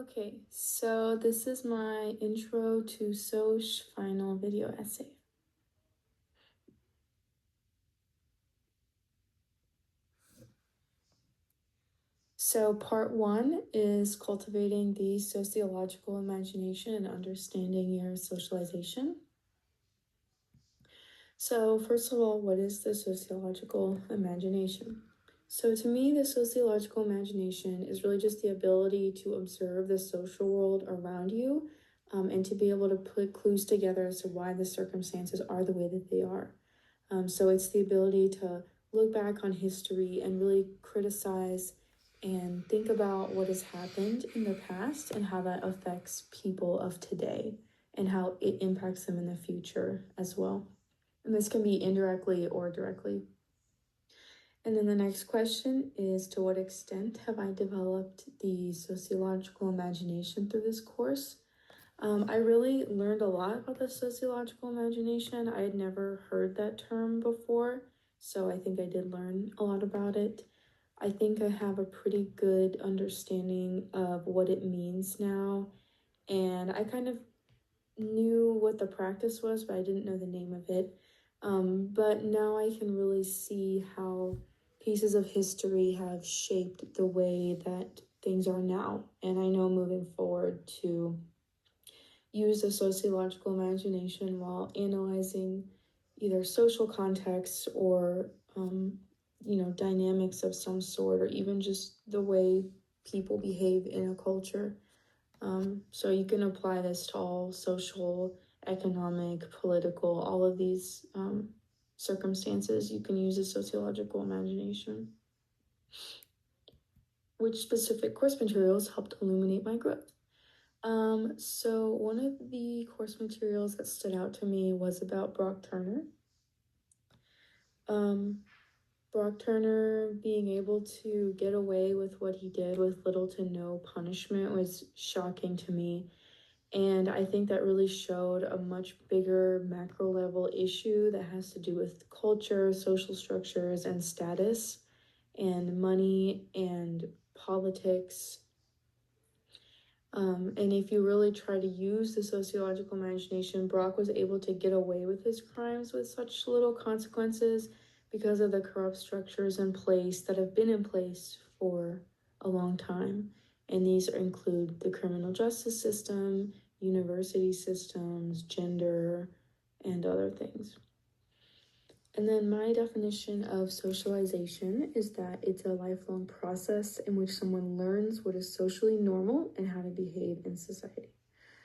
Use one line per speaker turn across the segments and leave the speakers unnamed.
Okay, so this is my intro to Soc final video essay. So part one is cultivating the sociological imagination and understanding your socialization. So first of all, what is the sociological imagination? So to me, the sociological imagination is really just the ability to observe the social world around you, and to be able to put clues together as to why the circumstances are the way that they are. So it's the ability to look back on history and really criticize and think about what has happened in the past and how that affects people of today and how it impacts them in the future as well. And this can be indirectly or directly. And then the next question is, to what extent have I developed the sociological imagination through this course? I really learned a lot about the sociological imagination. I had never heard that term before, so I think I did learn a lot about it. I think I have a pretty good understanding of what it means now, and I kind of knew what the practice was, but I didn't know the name of it. But now I can really see how pieces of history have shaped the way that things are now. And I know moving forward to use the sociological imagination while analyzing either social contexts or, dynamics of some sort, or even just the way people behave in a culture. So you can apply this to all social, economic, political, all of these circumstances. You can use a sociological imagination. Which specific course materials helped illuminate my growth? So one of the course materials that stood out to me was about Brock Turner. Brock Turner being able to get away with what he did with little to no punishment was shocking to me. And I think that really showed a much bigger macro level issue that has to do with culture, social structures, and status, and money and politics. And if you really try to use the sociological imagination, Brock was able to get away with his crimes with such little consequences because of the corrupt structures in place that have been in place for a long time. And these include the criminal justice system, university systems, gender, and other things. And then my definition of socialization is that it's a lifelong process in which someone learns what is socially normal and how to behave in society.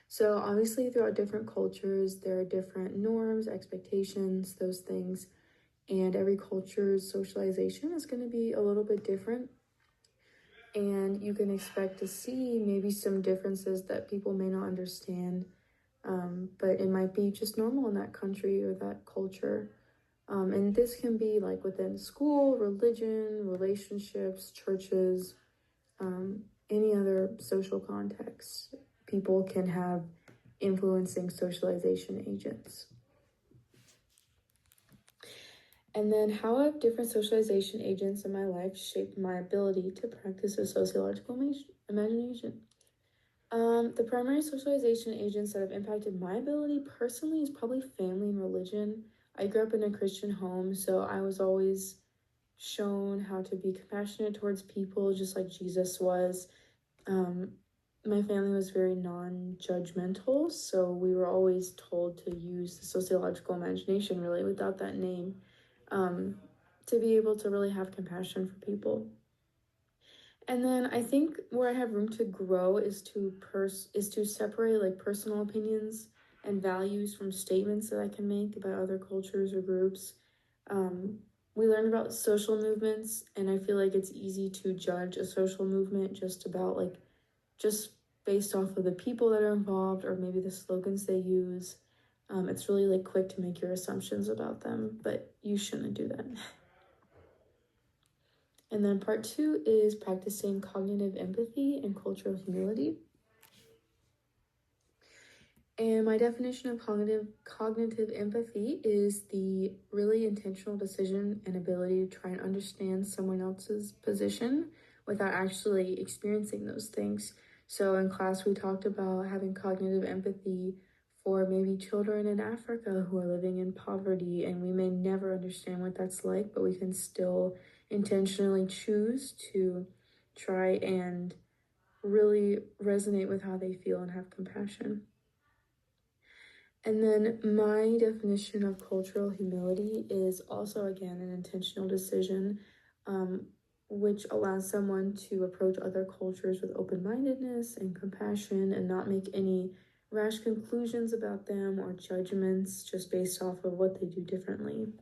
So obviously throughout different cultures, there are different norms, expectations, those things, and every culture's socialization is going to be a little bit different. And you can expect to see maybe some differences that people may not understand, but it might be just normal in that country or that culture. And this can be like within school, religion, relationships, churches, any other social context. People can have influencing socialization agents. And then how have different socialization agents in my life shaped my ability to practice a sociological imagination? The primary socialization agents that have impacted my ability personally is probably family and religion. I grew up in a Christian home, so I was always shown how to be compassionate towards people, just like Jesus was. My family was very non-judgmental, so we were always told to use the sociological imagination, really, without that name, to be able to really have compassion for people. And then I think where I have room to grow is to separate like personal opinions and values from statements that I can make about other cultures or groups. We learned about social movements, and I feel like it's easy to judge a social movement just based off of the people that are involved or maybe the slogans they use. It's really like quick to make your assumptions about them, but you shouldn't do that. And then part two is practicing cognitive empathy and cultural humility. And my definition of cognitive empathy is the really intentional decision and ability to try and understand someone else's position without actually experiencing those things. So in class, we talked about having cognitive empathy for maybe children in Africa who are living in poverty, and we may never understand what that's like, but we can still intentionally choose to try and really resonate with how they feel and have compassion. And then my definition of cultural humility is also, again, an intentional decision, um, which allows someone to approach other cultures with open mindedness and compassion and not make any rash conclusions about them or judgments just based off of what they do differently.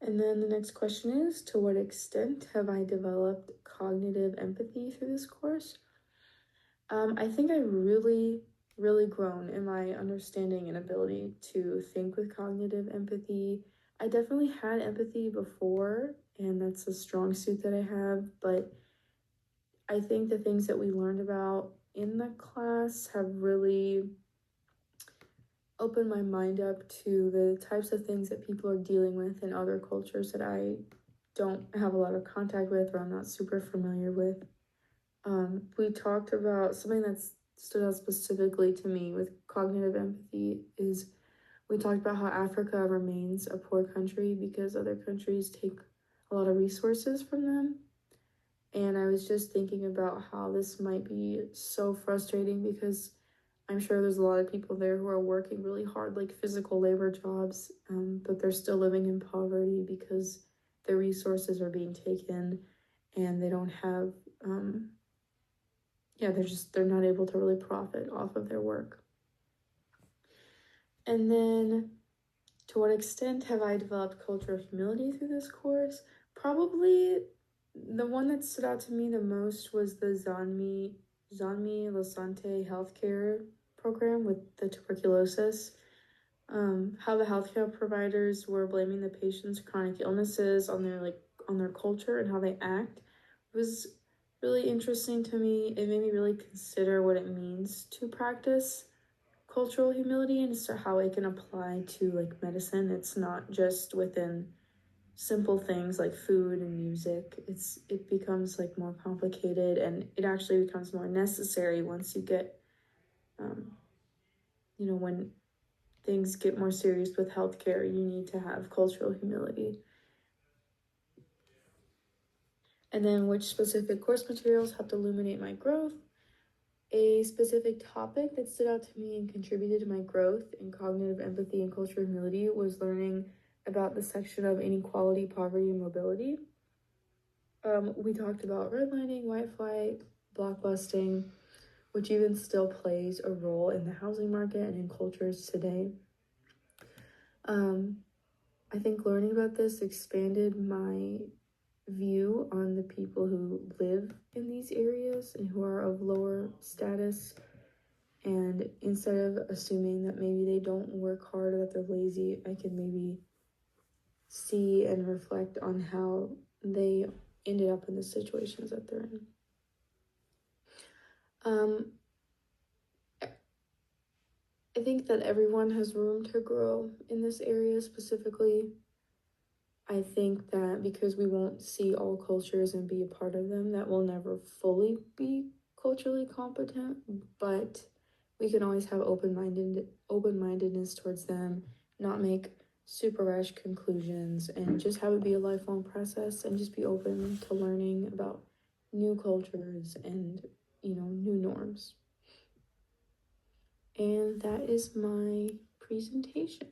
And then the next question is, to what extent have I developed cognitive empathy through this course? I think I've really grown in my understanding and ability to think with cognitive empathy. I definitely had empathy before, and that's a strong suit that I have, but I think the things that we learned about in the class have really opened my mind up to the types of things that people are dealing with in other cultures that I don't have a lot of contact with or I'm not super familiar with. We talked about something that's stood out specifically to me with cognitive empathy is we talked about how Africa remains a poor country because other countries take a lot of resources from them. And I was just thinking about how this might be so frustrating because I'm sure there's a lot of people there who are working really hard, like physical labor jobs, but they're still living in poverty because their resources are being taken and they don't have they're not able to really profit off of their work. And then, to what extent have I developed culture of humility through this course? Probably the one that stood out to me the most was the Zanmi Lasante healthcare program with the tuberculosis. How the healthcare providers were blaming the patient's chronic illnesses on their culture and how they act was really interesting to me. It made me really consider what it means to practice cultural humility and so how it can apply to like medicine. It's not just within simple things like food and music. It becomes like more complicated, and it actually becomes more necessary once you get when things get more serious with healthcare, you need to have cultural humility. And then which specific course materials helped illuminate my growth? A specific topic that stood out to me and contributed to my growth in cognitive empathy and cultural humility was learning about the section of inequality, poverty, and mobility. We talked about redlining, white flight, blockbusting, which even still plays a role in the housing market and in cultures today. I think learning about this expanded my view on the people who live in these areas and who are of lower status. And instead of assuming that maybe they don't work hard or that they're lazy, I can maybe see and reflect on how they ended up in the situations that they're in. I think that everyone has room to grow in this area specifically. I think that because we won't see all cultures and be a part of them, that we'll never fully be culturally competent, but we can always have open-mindedness towards them, not make super rash conclusions, and just have it be a lifelong process and just be open to learning about new cultures and, new norms. And that is my presentation.